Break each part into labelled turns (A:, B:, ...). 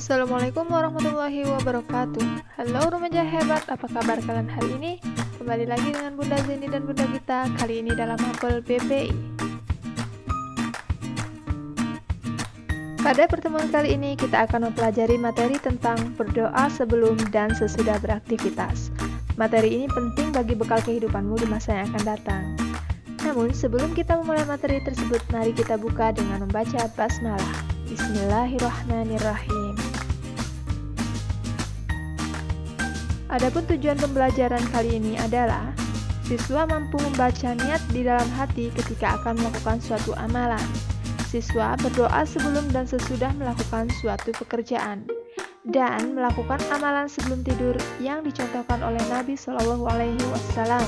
A: Assalamualaikum warahmatullahi wabarakatuh. Halo remaja hebat, apa kabar kalian hari ini? Kembali lagi dengan Bunda Zeni dan Bunda Gita, kali ini dalam Hafal BPI. Pada pertemuan kali ini kita akan mempelajari materi tentang berdoa sebelum dan sesudah beraktivitas. Materi ini penting bagi bekal kehidupanmu di masa yang akan datang. Namun sebelum kita memulai materi tersebut, mari kita buka dengan membaca basmalah. Bismillahirrahmanirrahim. Adapun tujuan pembelajaran kali ini adalah siswa mampu membaca niat di dalam hati ketika akan melakukan suatu amalan. Siswa berdoa sebelum dan sesudah melakukan suatu pekerjaan dan melakukan amalan sebelum tidur yang dicontohkan oleh Nabi Shallallahu Alaihi Wasallam.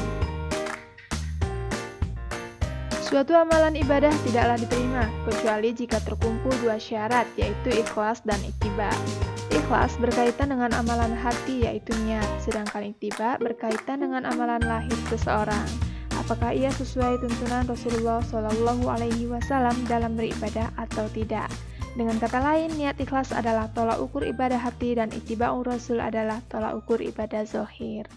A: Suatu amalan ibadah tidaklah diterima kecuali jika terkumpul dua syarat, yaitu ikhlas dan ittiba. Ikhlas berkaitan dengan amalan hati, yaitu niat, sedangkan ittiba berkaitan dengan amalan lahir seseorang. Apakah ia sesuai tuntunan Rasulullah Shallallahu Alaihi Wasallam dalam beribadah atau tidak? Dengan kata lain, niat ikhlas adalah tolak ukur ibadah hati dan ittiba'ur Rasul adalah tolak ukur ibadah zahir.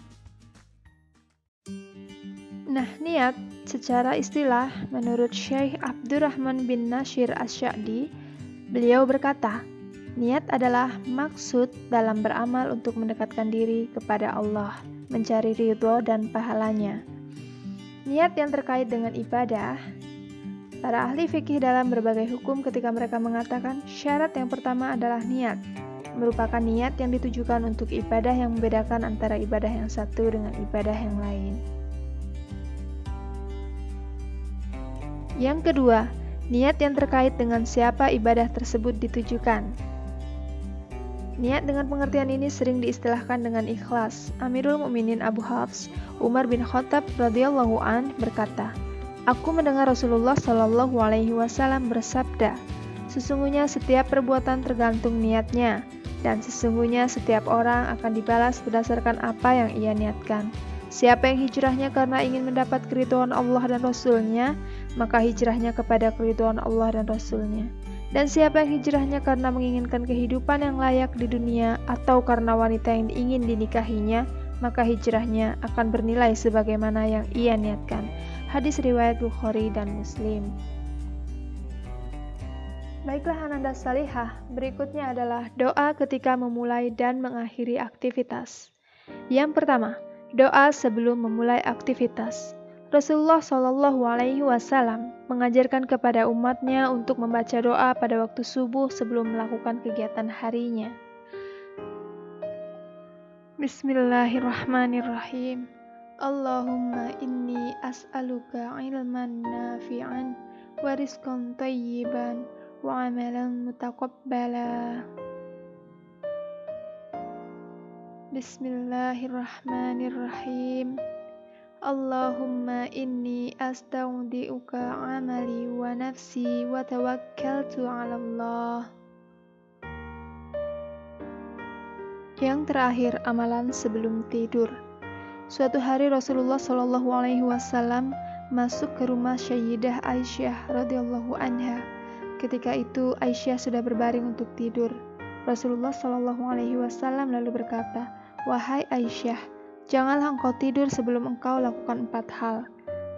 A: Nah, niat secara istilah menurut Syekh Abdurrahman bin Nasir Asy-Sya'di, beliau berkata, niat adalah maksud dalam beramal untuk mendekatkan diri kepada Allah, mencari ridho dan pahalanya. Niat yang terkait dengan ibadah, para ahli fikih dalam berbagai hukum ketika mereka mengatakan syarat yang pertama adalah niat, merupakan niat yang ditujukan untuk ibadah yang membedakan antara ibadah yang satu dengan ibadah yang lain. Yang kedua, niat yang terkait dengan siapa ibadah tersebut ditujukan. Niat dengan pengertian ini sering diistilahkan dengan ikhlas. Amirul Mukminin Abu Hafs Umar bin Khattab radhiyallahu an berkata, "Aku mendengar Rasulullah Shallallahu Alaihi Wasallam bersabda, sesungguhnya setiap perbuatan tergantung niatnya, dan sesungguhnya setiap orang akan dibalas berdasarkan apa yang ia niatkan. Siapa yang hijrahnya karena ingin mendapat keridhaan Allah dan Rasul-Nya, maka hijrahnya kepada keridhaan Allah dan Rasul-Nya. Dan siapa yang hijrahnya karena menginginkan kehidupan yang layak di dunia atau karena wanita yang ingin dinikahinya, maka hijrahnya akan bernilai sebagaimana yang ia niatkan." Hadis riwayat Bukhari dan Muslim. Baiklah Ananda Salihah, berikutnya adalah doa ketika memulai dan mengakhiri aktivitas. Yang pertama, doa sebelum memulai aktivitas. Rasulullah Shallallahu Alaihi Wasallam mengajarkan kepada umatnya untuk membaca doa pada waktu subuh sebelum melakukan kegiatan harinya. Bismillahirrahmanirrahim. Allahumma inni as'aluka ilman nafi'an wa rizqan thayyiban wa amalan mutaqabbala. Bismillahirrahmanirrahim. Allahumma inni astaudi'uka amali wa nafsi wa tawakkaltu 'ala Allah. Yang terakhir, amalan sebelum tidur. Suatu hari Rasulullah Shallallahu Alaihi Wasallam masuk ke rumah Sayyidah Aisyah radhiyallahu anha. Ketika itu Aisyah sudah berbaring untuk tidur. Rasulullah Shallallahu Alaihi Wasallam lalu berkata, "Wahai Aisyah, janganlah engkau tidur sebelum engkau lakukan 4 hal: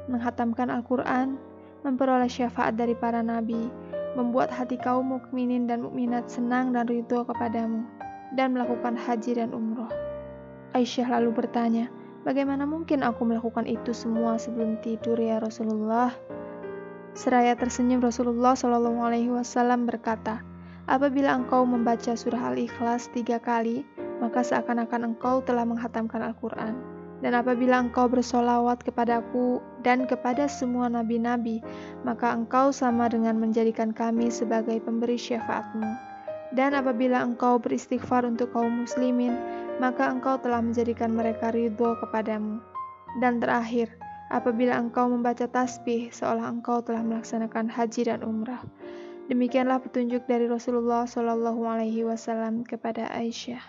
A: menghatamkan Al-Quran, memperoleh syafaat dari para nabi, membuat hati kaum mukminin dan mukminat senang dan ridho kepadamu, dan melakukan haji dan umroh." Aisyah lalu bertanya, "Bagaimana mungkin aku melakukan itu semua sebelum tidur ya Rasulullah?" Seraya tersenyum Rasulullah Shallallahu Alaihi Wasallam berkata, "Apabila engkau membaca surah Al-Ikhlas 3 kali, maka seakan-akan engkau telah menghatamkan Al-Quran. Dan apabila engkau bersolawat kepadaku dan kepada semua nabi-nabi, maka engkau sama dengan menjadikan kami sebagai pemberi syafaatmu. Dan apabila engkau beristighfar untuk kaum muslimin, maka engkau telah menjadikan mereka ridho kepadamu. Dan terakhir, apabila engkau membaca tasbih, seolah engkau telah melaksanakan haji dan umrah." Demikianlah petunjuk dari Rasulullah Shallallahu Alaihi Wasallam kepada Aisyah.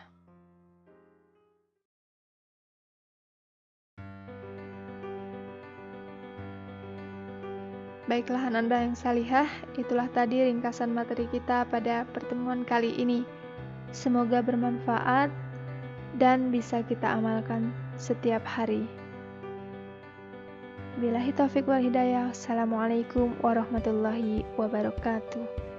A: Baiklah Ananda yang salihah, itulah tadi ringkasan materi kita pada pertemuan kali ini. Semoga bermanfaat dan bisa kita amalkan setiap hari. Billahi taufiq wal hidayah. Assalamualaikum warahmatullahi wabarakatuh.